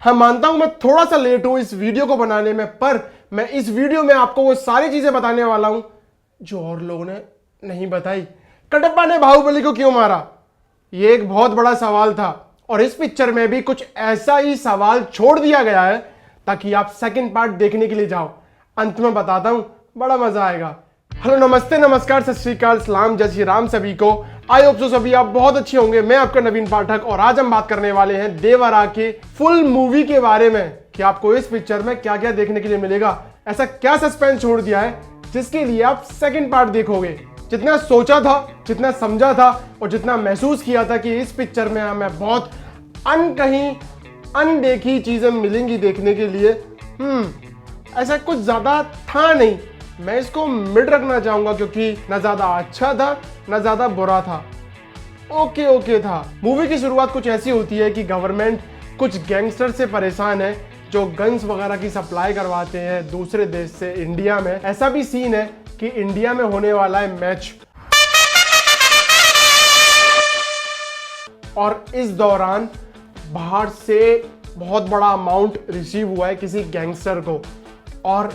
हाँ मानता हूं मैं थोड़ा सा लेट हूं इस वीडियो को बनाने में, पर मैं इस वीडियो में आपको वो सारी चीजें बताने वाला हूं जो और लोगों ने नहीं बताई। कटप्पा ने बाहुबली को क्यों मारा, ये एक बहुत बड़ा सवाल था और इस पिक्चर में भी कुछ ऐसा ही सवाल छोड़ दिया गया है ताकि आप सेकंड पार्ट देखने के लिए जाओ। अंत में बताता हूं, बड़ा मजा आएगा। हेलो, नमस्ते, नमस्कार, सत श्री अकाल, सलाम, जय श्री राम सभी को। आई होप सो सभी आप बहुत अच्छे होंगे। मैं आपका नवीन पाठक और आज हम बात करने वाले हैं देवरा के फुल मूवी के बारे में कि आपको इस पिक्चर में क्या क्या देखने के लिए मिलेगा। ऐसा क्या सस्पेंस छोड़ दिया है जिसके लिए आप सेकंड पार्ट देखोगे। जितना सोचा था, जितना समझा था और जितना महसूस किया था कि इस पिक्चर में हमें बहुत कहीं अनदेखी चीजें मिलेंगी देखने के लिए, ऐसा कुछ ज्यादा था नहीं। मैं इसको मिड रखना चाहूंगा क्योंकि ना ज्यादा अच्छा था ना ज्यादा बुरा था, ओके था। मूवी की शुरुआत कुछ ऐसी होती है कि गवर्नमेंट कुछ गैंगस्टर से परेशान है जो गन्स वगैरह की सप्लाई करवाते हैं दूसरे देश से इंडिया में। ऐसा भी सीन है कि इंडिया में होने वाला है मैच और इस दौरान बाहर से बहुत बड़ा अमाउंट रिसीव हुआ है किसी गैंगस्टर को और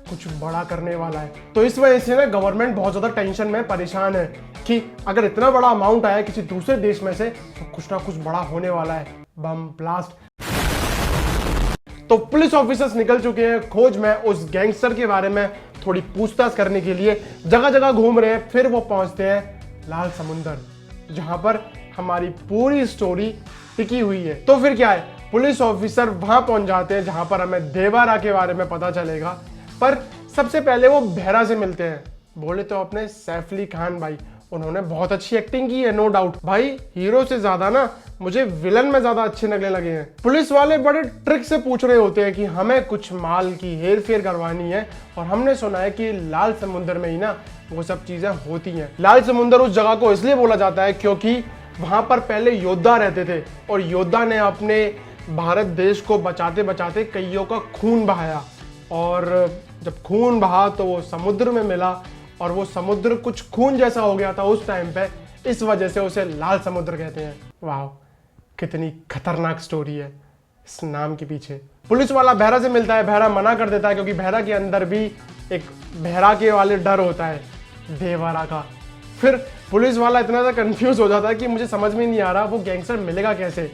कुछ बड़ा करने वाला है। तो इस वजह से ना गवर्नमेंट बहुत ज्यादा टेंशन में परेशान है कि अगर इतना बड़ा अमाउंट आया किसी दूसरे देश में से तो कुछ ना कुछ बड़ा होने वाला है, बम ब्लास्ट। तो पुलिस ऑफिसर्स निकल चुके हैं खोज में उस गैंगस्टर के बारे में थोड़ी पूछताछ करने के लिए। जगह जगह घूम रहे हैं, फिर वो पहुंचते हैं लाल समुंदर जहां पर हमारी पूरी स्टोरी टिकी हुई है। तो फिर क्या है, पुलिस ऑफिसर वहां पहुंच जाते हैं जहां पर हमें देवरा के बारे में पता चलेगा। पर सबसे पहले वो बहरा से मिलते हैं। बोले तो अपने सैफ अली खान भाई, उन्होंने बहुत अच्छी एक्टिंग की है, नो डाउट। भाई हीरो से ज्यादा ना मुझे विलन में ज्यादा अच्छे लगने लगे हैं। पुलिस वाले बड़े ट्रिक से पूछ रहे होते हैं कि हमें कुछ माल की हेर फेर करवानी है और हमने सुना है कि लाल समुद्र में ही ना वो सब चीजें होती हैं। लाल समुद्र उस जगह को इसलिए बोला जाता है क्योंकि वहां पर पहले योद्धा रहते थे और योद्धा ने अपने भारत देश को बचाते बचाते कईयों का खून बहाया और जब खून बहा तो वो समुद्र में मिला और वो समुद्र कुछ खून जैसा हो गया था उस टाइम पे, इस वजह से उसे लाल समुद्र कहते हैं। वाह, कितनी खतरनाक स्टोरी है इस नाम के पीछे। पुलिस वाला बहरा से मिलता है, बहरा मना कर देता है क्योंकि बहरा के अंदर भी एक बहरा के वाले डर होता है देवरा का। फिर पुलिस वाला इतना सा कंफ्यूज हो जाता है कि मुझे समझ में नहीं आ रहा वो गैंगस्टर मिलेगा कैसे।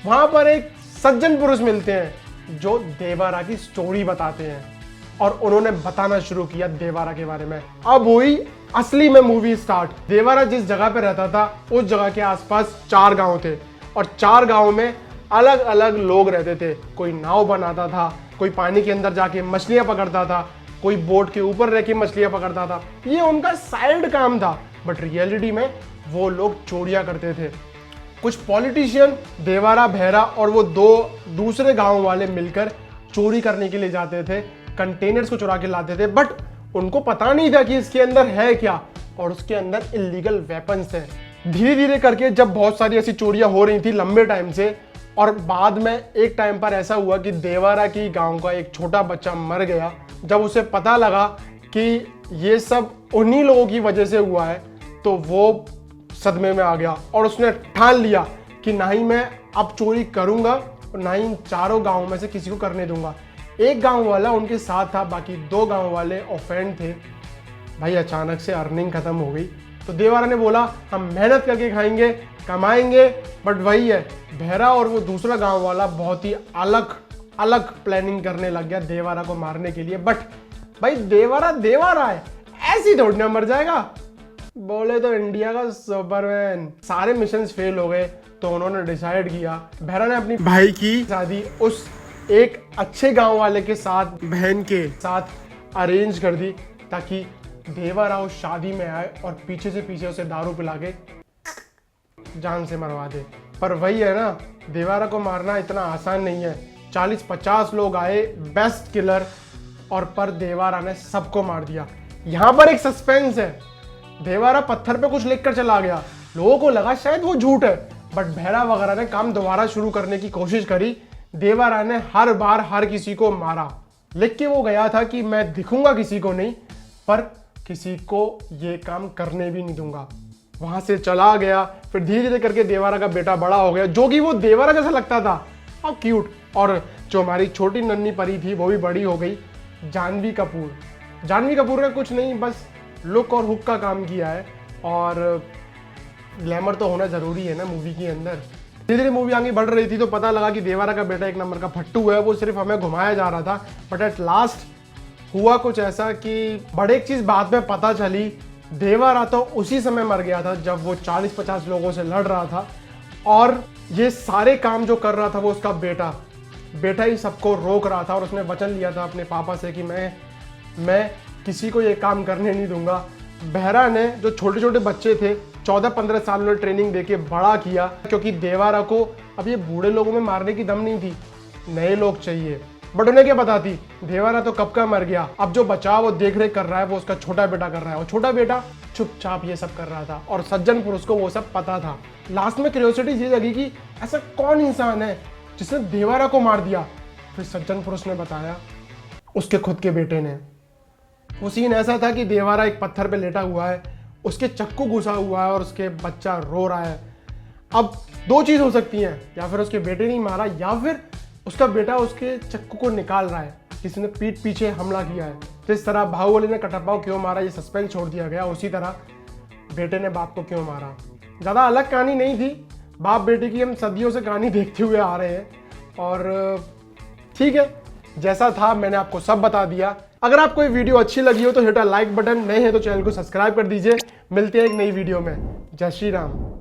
वहां पर एक सज्जन पुरुष मिलते हैं जो देवरा की स्टोरी बताते हैं और उन्होंने बताना शुरू किया देवरा के बारे में। अब हुई असली में मूवी स्टार्ट। देवरा जिस जगह पे रहता था उस जगह के आसपास 4 गांव थे और 4 गांव में अलग अलग लोग रहते थे। कोई नाव बनाता था, कोई पानी के अंदर जाके मछलियां पकड़ता था, कोई बोट के ऊपर रह के मछलियां पकड़ता था। ये उनका साइड काम था, बट रियलिटी में वो लोग चोरियां करते थे। कुछ पॉलिटिशियन देवरा, बहरा और वो 2 दूसरे गांव वाले मिलकर चोरी करने के लिए जाते थे, कंटेनर्स को चुरा के लाते थे, बट उनको पता नहीं था कि इसके अंदर है क्या और उसके अंदर इलीगल वेपन्स हैं। धीरे धीरे करके जब बहुत सारी ऐसी चोरियां हो रही थी लंबे टाइम से और बाद में एक टाइम पर ऐसा हुआ कि देवरा की गांव का एक छोटा बच्चा मर गया। जब उसे पता लगा कि ये सब उन्हीं लोगों की वजह से हुआ है तो वो सदमे में आ गया और उसने ठान लिया कि ना ही मैं अब चोरी करूंगा और ना ही 4 गांव में से किसी को करने दूंगा। एक गांव वाला उनके साथ था, बाकी 2 गांव वाले ऑफेंड थे। भाई अचानक से अर्निंग खत्म हो गई तो देवरा ने बोला हम मेहनत करके खाएंगे, कमाएंगे। बट वही है, बहरा और वो दूसरा गांव वाला बहुत ही अलग प्लानिंग करने लग गया देवरा को मारने के लिए। बट भाई देवरा है, ऐसी थोड़ी ना मर जाएगा। बोले तो इंडिया का सुपरमैन। सारे मिशंस फेल हो गए तो उन्होंने डिसाइड किया, बहरा ने अपनी भाई की शादी उस एक अच्छे गांव वाले के साथ, बहन के साथ अरेंज कर दी ताकि देवरा उस शादी में आए और पीछे से पीछे उसे दारू पिला के जान से मरवा दे। पर वही है ना, देवरा को मारना इतना आसान नहीं है। 40-50 लोग आए, बेस्ट किलर, और पर देवरा ने सबको मार दिया। यहां पर एक सस्पेंस है, देवरा पत्थर पे कुछ लिखकर चला गया, लोगों को लगा शायद वो झूठ है, बट बहरा वगैरह ने काम दोबारा शुरू करने की कोशिश करी। देवरा ने हर बार हर किसी को मारा। लिख के वो गया था कि मैं दिखूंगा किसी को नहीं, पर किसी को ये काम करने भी नहीं दूंगा। वहां से चला गया। फिर धीरे धीरे करके देवरा का बेटा बड़ा हो गया, जो कि वो देवरा जैसा लगता था। हाउ क्यूट, और जो हमारी छोटी नन्ही परी थी वो भी बड़ी हो गई, जानवी कपूर। जानवी कपूर ने कुछ नहीं बस लुक और हुक का काम किया है, और ग्लैमर तो होना ज़रूरी है ना मूवी के अंदर। धीरे धीरे मूवी आगे बढ़ रही थी तो पता लगा कि देवारा का बेटा एक नंबर का फट्टू है, वो सिर्फ हमें घुमाया जा रहा था। बट एट लास्ट हुआ कुछ ऐसा कि बड़े एक चीज़ बाद में पता चली, देवारा तो उसी समय मर गया था जब वो 40-50 लोगों से लड़ रहा था, और ये सारे काम जो कर रहा था वो उसका बेटा ही सबको रोक रहा था। और उसने वचन लिया था अपने पापा से कि मैं किसी को ये काम करने नहीं दूंगा। बेहरा ने जो छोटे छोटे बच्चे थे 14-15 साल में ट्रेनिंग देके बड़ा किया, क्योंकि देवारा को अब ये बूढ़े लोगों में मारने की दम नहीं थी, नए लोग चाहिए। बट उन्हें क्या पता थी, देवारा तो कब का मर गया, अब जो बचा वो देख रेख कर रहा है वो उसका छोटा बेटा कर रहा है, और छोटा बेटा चुपचाप ये सब कर रहा था, और सज्जन पुरुष को वो सब पता था। लास्ट में क्यूरियोसिटी ये लगी कि ऐसा कौन इंसान है जिसने देवारा को मार दिया। फिर सज्जन पुरुष ने बताया, उसके खुद के बेटे ने। वो सीन ऐसा था कि देवारा एक पत्थर पे लेटा हुआ है, उसके चक्कू घुसा हुआ है और उसके बच्चा रो रहा है। अब दो चीज़ हो सकती हैं, या फिर उसके बेटे ने मारा, या फिर उसका बेटा उसके चक्कू को निकाल रहा है, किसी ने पीठ पीछे हमला किया है। जिस तरह बाहुबली ने कटप्पा को क्यों मारा ये सस्पेंस छोड़ दिया गया, उसी तरह बेटे ने बाप को क्यों मारा। ज़्यादा अलग कहानी नहीं थी, बाप बेटे की हम सदियों से कहानी देखते हुए आ रहे हैं, और ठीक है जैसा था मैंने आपको सब बता दिया। अगर आपको ये वीडियो अच्छी लगी हो तो हिट अ लाइक बटन, नए हैं तो चैनल को सब्सक्राइब कर दीजिए। मिलते हैं एक नई वीडियो में। जय श्री राम।